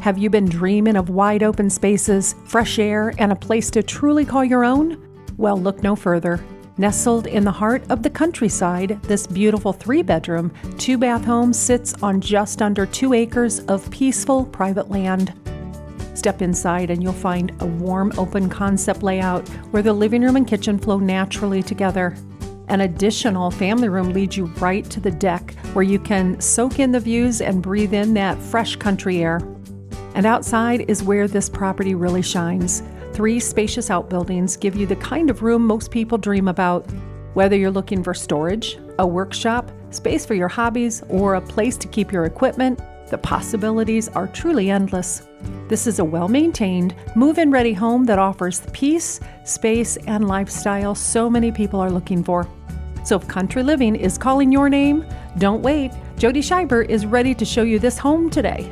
Have you been dreaming of wide open spaces, fresh air, and a place to truly call your own? Well, look no further. Nestled in the heart of the countryside, this beautiful 3-bedroom, 2-bath home sits on just under 2 acres of peaceful private land. Step inside and you'll find a warm, open concept layout where the living room and kitchen flow naturally together. An additional family room leads you right to the deck where you can soak in the views and breathe in that fresh country air. And outside is where this property really shines. 3 spacious outbuildings give you the kind of room most people dream about. Whether you're looking for storage, a workshop, space for your hobbies, or a place to keep your equipment, the possibilities are truly endless. This is a well-maintained, move-in ready home that offers the peace, space, and lifestyle so many people are looking for. So if country living is calling your name, don't wait. Jody Scheiber is ready to show you this home today.